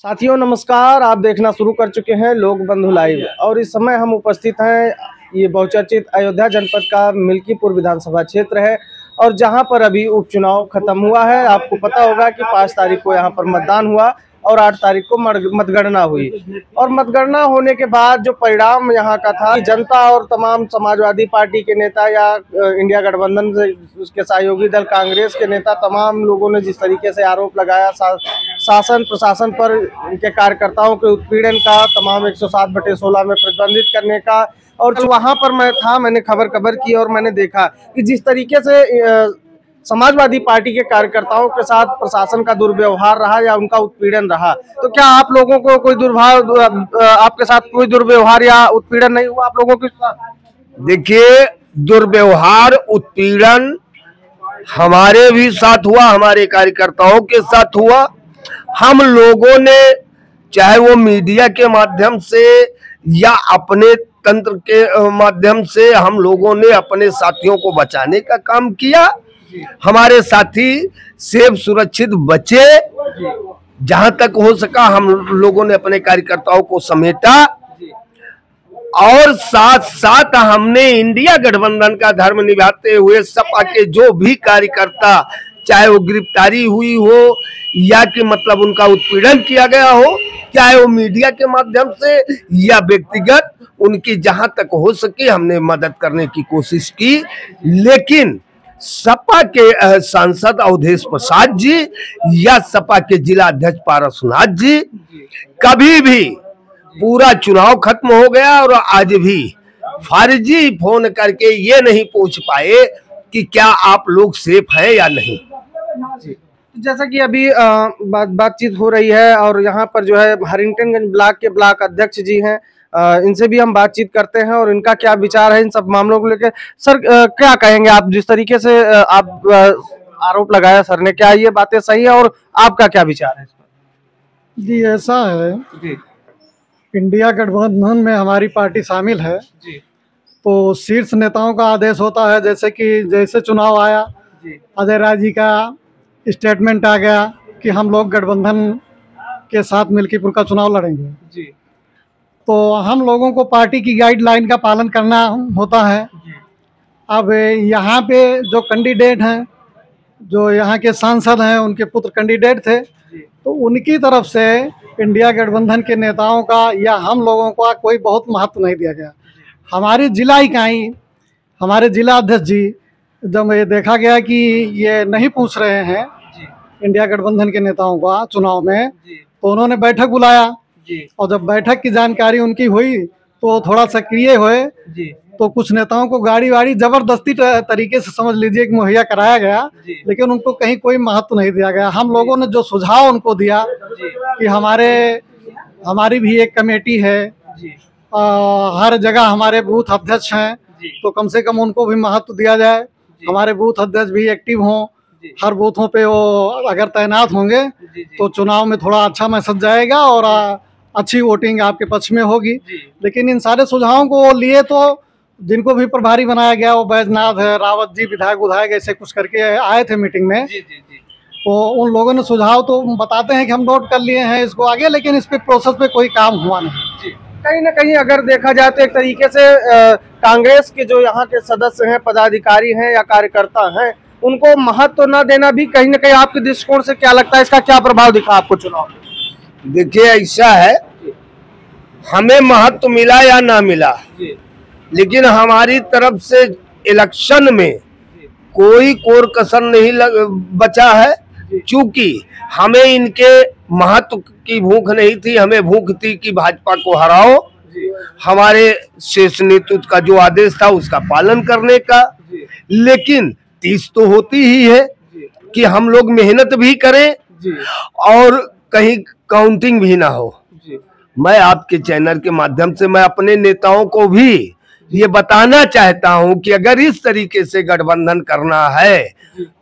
साथियों नमस्कार। आप देखना शुरू कर चुके हैं लोक बंधु लाइव और इस समय हम उपस्थित हैं ये बहुचर्चित अयोध्या जनपद का मिल्कीपुर विधानसभा क्षेत्र है और जहां पर अभी उपचुनाव खत्म हुआ है। आपको पता होगा कि 5 तारीख को यहां पर मतदान हुआ और 8 तारीख को मतगणना हुई और मतगणना होने के बाद जो परिणाम यहां का था, जनता और तमाम समाजवादी पार्टी के नेता या इंडिया गठबंधन से उसके सहयोगी दल कांग्रेस के नेता, तमाम लोगों ने जिस तरीके से आरोप लगाया शासन प्रशासन पर, उनके कार्यकर्ताओं के उत्पीड़न का, तमाम 107/16 में प्रतिबंधित करने का। और जो वहां पर मैं था, मैंने खबर की और मैंने देखा कि जिस तरीके से समाजवादी पार्टी के कार्यकर्ताओं के साथ प्रशासन का दुर्व्यवहार रहा या उनका उत्पीड़न रहा, तो क्या आप लोगों को कोई आपके साथ कोई दुर्व्यवहार या उत्पीड़न नहीं हुआ आप लोगों के साथ? देखिए, दुर्व्यवहार उत्पीड़न हमारे भी साथ हुआ, हमारे कार्यकर्ताओं के साथ हुआ। हम लोगों ने, चाहे वो मीडिया के माध्यम से या अपने तंत्र के माध्यम से, हम लोगों ने अपने साथियों को बचाने का काम किया। हमारे साथी सेफ सुरक्षित बचे, जहां तक हो सका हम लोगों ने अपने कार्यकर्ताओं को समेटा और साथ साथ हमने इंडिया गठबंधन का धर्म निभाते हुए सपा के जो भी कार्यकर्ता, चाहे वो गिरफ्तारी हुई हो या कि मतलब उनका उत्पीड़न किया गया हो, चाहे वो मीडिया के माध्यम से या व्यक्तिगत, उनकी जहां तक हो सके हमने मदद करने की कोशिश की। लेकिन सपा के सांसद अवधेश प्रसाद जी या सपा के जिला अध्यक्ष पारसनाथ जी कभी भी, पूरा चुनाव खत्म हो गया और आज भी फर्जी फोन करके ये नहीं पूछ पाए कि क्या आप लोग सेफ हैं या नहीं। जैसा कि अभी बातचीत हो रही है और यहाँ पर जो है हरिंगटनगंज ब्लॉक के ब्लॉक अध्यक्ष जी हैं, इनसे भी हम बातचीत करते हैं और इनका क्या विचार है इन सब मामलों को लेकर। सर, क्या कहेंगे आप? जिस तरीके से आप आरोप लगाया सर ने, क्या ये बातें सही है और आपका क्या विचार है इस पर? जी, ऐसा है जी, इंडिया गठबंधन में हमारी पार्टी शामिल है जी। तो शीर्ष नेताओं का आदेश होता है, जैसे चुनाव आया, अजय राय जी का स्टेटमेंट आ गया कि हम लोग गठबंधन के साथ मिल्कीपुर का चुनाव लड़ेंगे जी। तो हम लोगों को पार्टी की गाइडलाइन का पालन करना होता है जी। अब यहाँ पे जो कैंडिडेट हैं, जो यहाँ के सांसद हैं, उनके पुत्र कैंडिडेट थे, तो उनकी तरफ से इंडिया गठबंधन के नेताओं का या हम लोगों का कोई बहुत महत्व नहीं दिया गया। हमारी जिला इकाई, हमारे जिला अध्यक्ष जी, जब ये देखा गया कि ये नहीं पूछ रहे हैं इंडिया गठबंधन के नेताओं का चुनाव में, तो उन्होंने बैठक बुलाया और जब बैठक की जानकारी उनकी हुई तो थोड़ा सक्रिय हुए। तो कुछ नेताओं को गाड़ी वाड़ी जबरदस्ती तरीके से समझ लीजिए कि मुहैया कराया गया, लेकिन उनको कहीं कोई महत्व नहीं दिया गया। हम लोगों ने जो सुझाव उनको दिया कि हमारी भी एक कमेटी है, हर जगह हमारे बूथ अध्यक्ष हैं, तो कम से कम उनको भी महत्व दिया जाए, हमारे बूथ अध्यक्ष भी एक्टिव हों, हर बूथों पे वो अगर तैनात होंगे तो चुनाव में थोड़ा अच्छा मैसेज जाएगा और अच्छी वोटिंग आपके पक्ष में होगी। लेकिन इन सारे सुझावों को लिए तो जिनको भी प्रभारी बनाया गया, वो बैजनाथ है, रावत जी, विधायक ऐसे कुछ करके आए थे मीटिंग में, तो उन लोगों ने सुझाव तो बताते हैं कि हम नोट कर लिए हैं इसको आगे, लेकिन इस पे प्रोसेस पे कोई काम हुआ नहीं। कहीं ना कहीं अगर देखा जाए तो एक तरीके से कांग्रेस के जो यहाँ के सदस्य हैं, पदाधिकारी हैं या कार्यकर्ता हैं, उनको महत्व न देना भी कहीं ना कहीं आपके दृष्टिकोण से क्या लगता है, इसका क्या प्रभाव दिखा आपको चुनाव में? देखिए, ऐसा है, हमें महत्व मिला या ना मिला, लेकिन हमारी तरफ से इलेक्शन में कोई कोर कसर नहीं बचा है। चूंकि हमें इनके महत्व की भूख नहीं थी, हमें भूख थी कि भाजपा को हराओ, हमारे शीर्ष नेतृत्व का जो आदेश था उसका पालन करने का। लेकिन तीस तो होती ही है कि हम लोग मेहनत भी करें और कहीं काउंटिंग भी ना हो। मैं आपके चैनल के माध्यम से मैं अपने नेताओं को भी ये बताना चाहता हूं कि अगर इस तरीके से गठबंधन करना है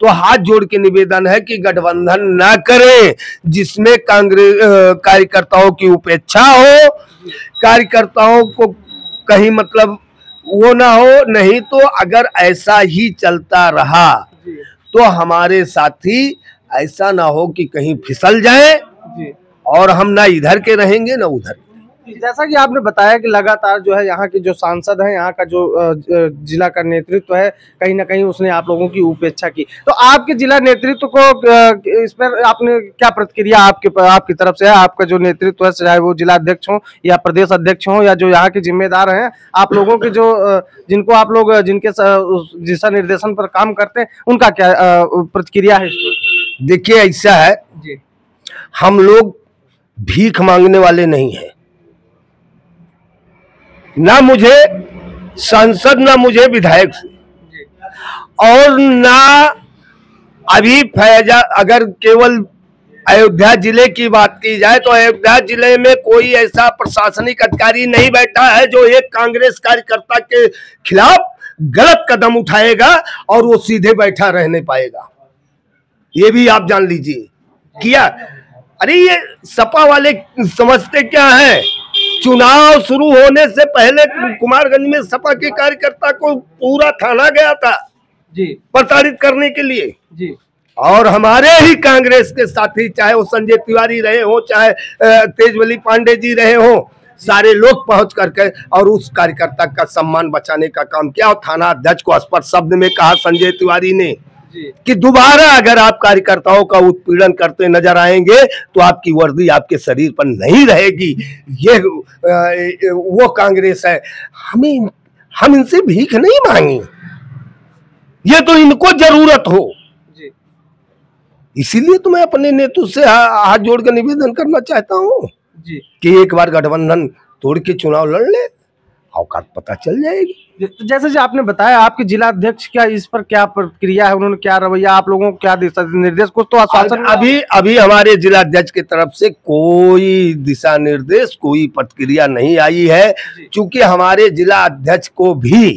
तो हाथ जोड़ के निवेदन है कि गठबंधन ना करें, जिसमें कांग्रेस कार्यकर्ताओं की उपेक्षा हो, कार्यकर्ताओं को कहीं मतलब वो ना हो। नहीं तो अगर ऐसा ही चलता रहा तो हमारे साथी ऐसा ना हो कि कहीं फिसल जाए और हम ना इधर के रहेंगे ना उधर। जैसा कि आपने बताया कि लगातार जो है यहाँ के जो सांसद हैं, यहाँ का जो जिला का नेतृत्व है, कहीं ना कहीं उसने आप लोगों की उपेक्षा की। तो आपके जिला नेतृत्व को इस पर आपने क्या प्रतिक्रिया आपकी तरफ से है? आपका जो नेतृत्व है, चाहे वो जिला अध्यक्ष हो या प्रदेश अध्यक्ष हो या जो यहाँ के जिम्मेदार हैं, आप लोगों के जो जिनको आप लोग जिनके दिशा निर्देशन पर काम करते हैं, उनका क्या प्रतिक्रिया है? देखिए ऐसा है जी, हम लोग भीख मांगने वाले नहीं हैं, ना मुझे सांसद ना मुझे विधायक से, और ना अभी फैजा। अगर केवल अयोध्या जिले की बात की जाए तो अयोध्या जिले में कोई ऐसा प्रशासनिक अधिकारी नहीं बैठा है जो एक कांग्रेस कार्यकर्ता के खिलाफ गलत कदम उठाएगा और वो सीधे बैठा रहने पाएगा, ये भी आप जान लीजिए। किया अरे ये सपा वाले समझते क्या है, चुनाव शुरू होने से पहले कुमारगंज में सपा के कार्यकर्ता को पूरा थाना गया था जी, प्रताड़ित करने के लिए जी, और हमारे ही कांग्रेस के साथी, चाहे वो संजय तिवारी रहे हो, चाहे तेजवली पांडे जी रहे हो, सारे लोग पहुंच करके और उस कार्यकर्ता का सम्मान बचाने का काम किया। और थाना अध्यक्ष को स्पष्ट शब्द में कहा संजय तिवारी ने कि दोबारा अगर आप कार्यकर्ताओं का उत्पीड़न करते नजर आएंगे तो आपकी वर्दी आपके शरीर पर नहीं रहेगी। ये वो कांग्रेस है, हम इनसे भीख नहीं मांगी, ये तो इनको जरूरत हो। इसीलिए तो मैं अपने नेतृत्व से हाथ जोड़कर निवेदन करना चाहता हूँ कि एक बार गठबंधन तोड़ के चुनाव लड़ ले, औकात पता चल जाएगी। तो जैसे जो आपने बताया, आपके जिला अध्यक्ष क्या इस पर क्या प्रतिक्रिया है, उन्होंने क्या रवैया, आप लोगों को क्या दिशा निर्देश, कुछ तो आश्वासन? अभी हमारे जिला अध्यक्ष की तरफ से कोई दिशा निर्देश, कोई प्रतिक्रिया नहीं आई है, क्योंकि हमारे जिला अध्यक्ष को भी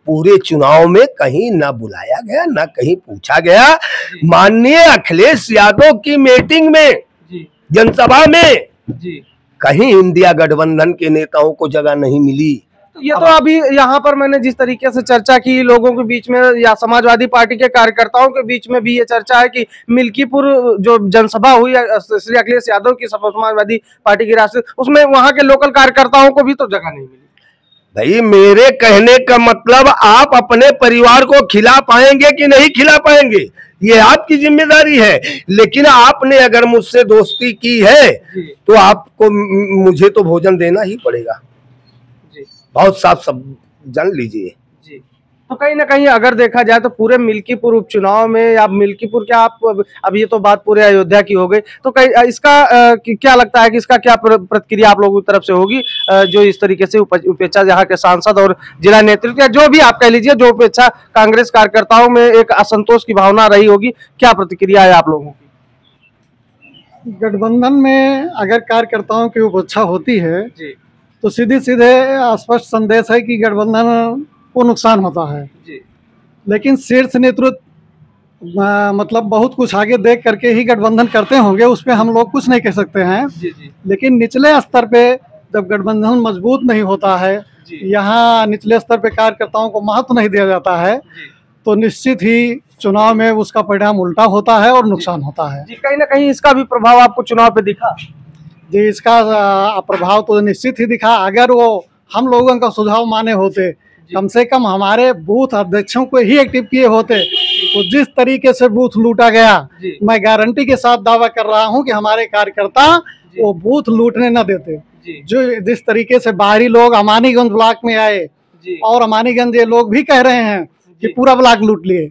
पूरे चुनाव में कहीं ना बुलाया गया, ना कहीं पूछा गया। माननीय अखिलेश यादव की मीटिंग में, जनसभा में कहीं इंडिया गठबंधन के नेताओं को जगह नहीं मिली। ये तो अभी यहाँ पर मैंने जिस तरीके से चर्चा की लोगों के बीच में या समाजवादी पार्टी के कार्यकर्ताओं के बीच में भी ये चर्चा है कि मिल्कीपुर जो जनसभा हुई श्री अखिलेश यादव की समाजवादी पार्टी की राष्ट्रीय, उसमें वहाँ के लोकल कार्यकर्ताओं को भी तो जगह नहीं मिली। भाई मेरे कहने का मतलब, आप अपने परिवार को खिला पाएंगे कि नहीं खिला पाएंगे ये आपकी जिम्मेदारी है, लेकिन आपने अगर मुझसे दोस्ती की है तो आपको मुझे तो भोजन देना ही पड़ेगा। बहुत साफ सब जान लीजिए जी। तो कहीं ना कहीं अगर देखा जाए तो पूरे मिल्कीपुर उपचुनाव में, या मिल्कीपुर क्या आप अब ये तो बात पूरे अयोध्या की हो गई, तो कहीं इसका क्या लगता है कि इसका क्या प्रतिक्रिया आप लोगों की तरफ से होगी, जो इस तरीके से उपेक्षा यहाँ के सांसद और जिला नेतृत्व या जो भी आप कह लीजिए, जो उपेक्षा कांग्रेस कार्यकर्ताओं में एक असंतोष की भावना रही होगी, क्या प्रतिक्रिया है आप लोगों की? गठबंधन में अगर कार्यकर्ताओं की उपेक्षा होती है तो सीधे स्पष्ट संदेश है कि गठबंधन को नुकसान होता है जी। लेकिन शीर्ष नेतृत्व मतलब बहुत कुछ आगे देख करके ही गठबंधन करते होंगे, उस पर हम लोग कुछ नहीं कह सकते हैं जी। लेकिन निचले स्तर पे जब गठबंधन मजबूत नहीं होता है, यहाँ निचले स्तर पे कार्यकर्ताओं को महत्व नहीं दिया जाता है, तो निश्चित ही चुनाव में उसका परिणाम उल्टा होता है और नुकसान होता है जी। कहीं ना कहीं इसका भी प्रभाव आपको चुनाव पे दिखा जी? इसका प्रभाव तो निश्चित ही दिखा। अगर वो हम लोगों का सुझाव माने होते, कम से कम हमारे बूथ अध्यक्षों को ही एक्टिव किए होते, तो जिस तरीके से बूथ लूटा गया, मैं गारंटी के साथ दावा कर रहा हूं कि हमारे कार्यकर्ता वो बूथ लूटने न देते। जो जिस तरीके से बाहरी लोग अमानीगंज ब्लॉक में आए और अमानीगंज ये लोग भी कह रहे हैं कि पूरा ब्लॉक लूट लिए,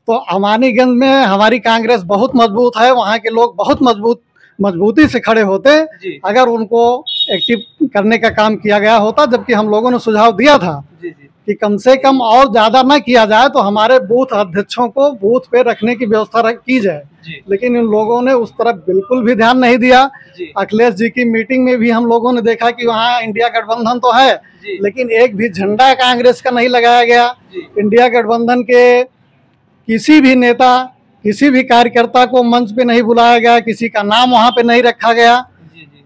तो अमानीगंज में हमारी कांग्रेस बहुत मजबूत है, वहाँ के लोग बहुत मजबूती से खड़े होते अगर उनको एक्टिव करने का काम किया गया होता। जबकि हम लोगों ने सुझाव दिया था कि कम से कम और ज्यादा ना किया जाए तो हमारे बूथ अध्यक्षों को बूथ पे रखने की व्यवस्था की जाए, लेकिन इन लोगों ने उस तरफ बिल्कुल भी ध्यान नहीं दिया। अखिलेश जी की मीटिंग में भी हम लोगों ने देखा कि वहाँ इंडिया गठबंधन तो है, लेकिन एक भी झंडा कांग्रेस का नहीं लगाया गया। इंडिया गठबंधन के किसी भी नेता, किसी भी कार्यकर्ता को मंच पे नहीं बुलाया गया, किसी का नाम वहाँ पे नहीं रखा गया।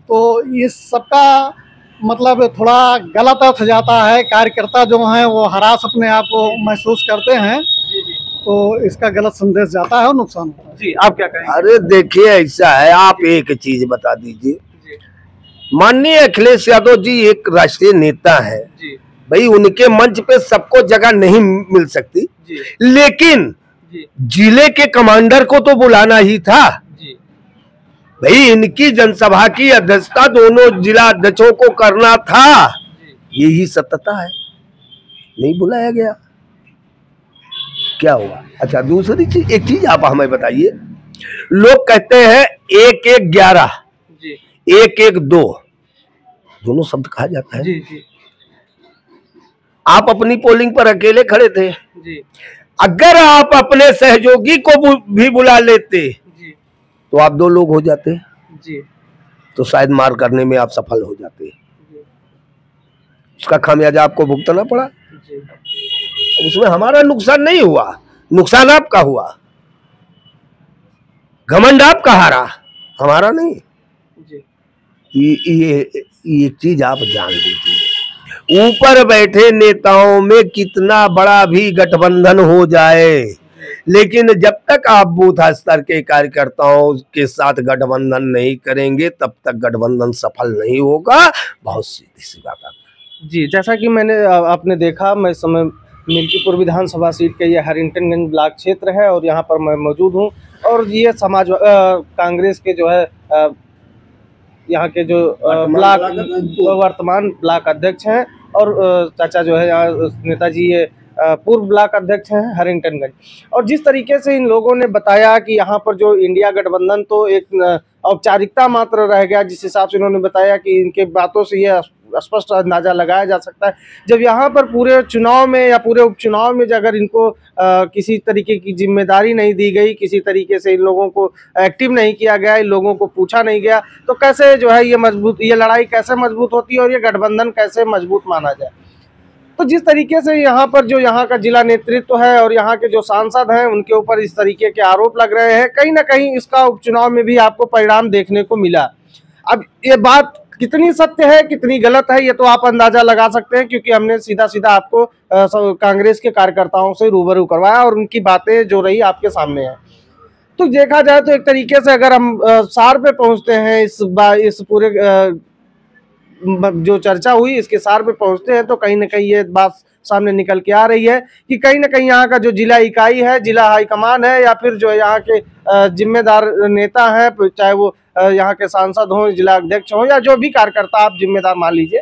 तो इस सबका मतलब थोड़ा गलत अर्थ जाता है। कार्यकर्ता जो हैं वो हरास अपने आप को महसूस करते हैं तो इसका गलत संदेश जाता है और नुकसान होता है। जी, आप क्या कहेंगे? अरे देखिए, ऐसा है, आप एक चीज बता दीजिए, जी, माननीय अखिलेश यादव जी एक राष्ट्रीय नेता है, जी, भाई उनके मंच पे सबको जगह नहीं मिल सकती, जी, लेकिन जी, जिले के कमांडर को तो बुलाना ही था। जी, भाई इनकी जनसभा की अध्यक्षता दोनों जिला अध्यक्षों को करना था, जी, यही सत्यता है, नहीं बुलाया गया, क्या हुआ? अच्छा, दूसरी चीज, एक चीज आप हमें बताइए, लोग कहते हैं 1-1-11, जी, 1-1-2 दोनों शब्द कहा जाता है। जी, जी, आप अपनी पोलिंग पर अकेले खड़े थे, जी, अगर आप अपने सहयोगी को भी बुला लेते जी, तो आप 2 लोग हो जाते, जी, तो शायद मार करने में आप सफल हो जाते, जी, उसका खामियाजा आपको भुगतना पड़ा। जी, उसमें हमारा नुकसान नहीं हुआ, नुकसान आपका हुआ, घमंड आपका हारा, हमारा नहीं। जी, ये चीज आप जान लीजिए, ऊपर बैठे नेताओं में कितना बड़ा भी गठबंधन हो जाए, लेकिन जब तक आप बूथ स्तर के कार्यकर्ताओं के साथ गठबंधन नहीं करेंगे तब तक गठबंधन सफल नहीं होगा। बहुत सीधी सी बात है। जी, जैसा कि आपने देखा, मैं इस समय मिल्कीपुर विधानसभा सीट के ये हैरिंगटनगंज ब्लॉक क्षेत्र है और यहाँ पर मैं मौजूद हूँ और ये कांग्रेस के जो है यहाँ के जो वर्तमान ब्लॉक अध्यक्ष हैं और चाचा जो है यहाँ नेताजी ये पूर्व ब्लॉक अध्यक्ष हैं हैरिंगटनगंज। और जिस तरीके से इन लोगों ने बताया कि यहाँ पर जो इंडिया गठबंधन तो एक औपचारिकता मात्र रह गया, जिस हिसाब से इन्होंने बताया कि इनके बातों से ये स्पष्ट अंदाजा लगाया जा सकता है, जब यहाँ पर पूरे चुनाव में या पूरे उपचुनाव में अगर इनको किसी तरीके की जिम्मेदारी नहीं दी गई, किसी तरीके से इन लोगों को एक्टिव नहीं किया गया, इन लोगों को पूछा नहीं गया, तो कैसे जो है ये लड़ाई कैसे मजबूत होती है और ये गठबंधन कैसे मजबूत माना जाए। तो जिस तरीके से यहाँ पर जो यहाँ का जिला नेतृत्व है और यहाँ के जो सांसद हैं उनके ऊपर इस तरीके के आरोप लग रहे हैं, कहीं ना कहीं इसका उपचुनाव में भी आपको परिणाम देखने को मिला। अब ये बात कितनी सत्य है कितनी गलत है ये तो आप अंदाजा लगा सकते हैं, क्योंकि हमने सीधा सीधा आपको कांग्रेस के कार्यकर्ताओं से रूबरू करवाया और उनकी बातें जो रही आपके सामने है। तो देखा जाए तो एक तरीके से अगर हम सार पे पहुंचते हैं इस पूरे जो चर्चा हुई इसके सार पे पहुंचते हैं, तो कहीं ना कहीं ये बात सामने निकल के आ रही है कि कहीं ना कहीं यहाँ का जो जिला इकाई है, जिला हाईकमान है, या फिर जो यहाँ के जिम्मेदार नेता हैं, चाहे वो यहाँ के सांसद हों, जिला अध्यक्ष हों, या जो भी कार्यकर्ता आप जिम्मेदार मान लीजिए,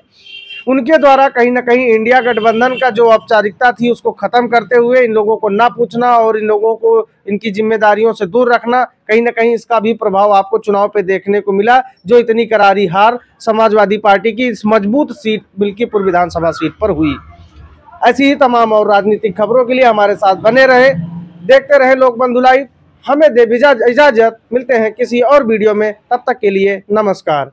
उनके द्वारा कहीं ना कहीं इंडिया गठबंधन का जो औपचारिकता थी उसको खत्म करते हुए इन लोगों को ना पूछना और इन लोगों को इनकी जिम्मेदारियों से दूर रखना, कहीं ना कहीं इसका भी प्रभाव आपको चुनाव पे देखने को मिला, जो इतनी करारी हार समाजवादी पार्टी की इस मजबूत सीट मिल्कीपुर विधानसभा सीट पर हुई। ऐसी ही तमाम और राजनीतिक खबरों के लिए हमारे साथ बने रहे, देखते रहे लोकबंधु लाइव। हमें दे इजाजत, मिलते हैं किसी और वीडियो में, तब तक के लिए नमस्कार।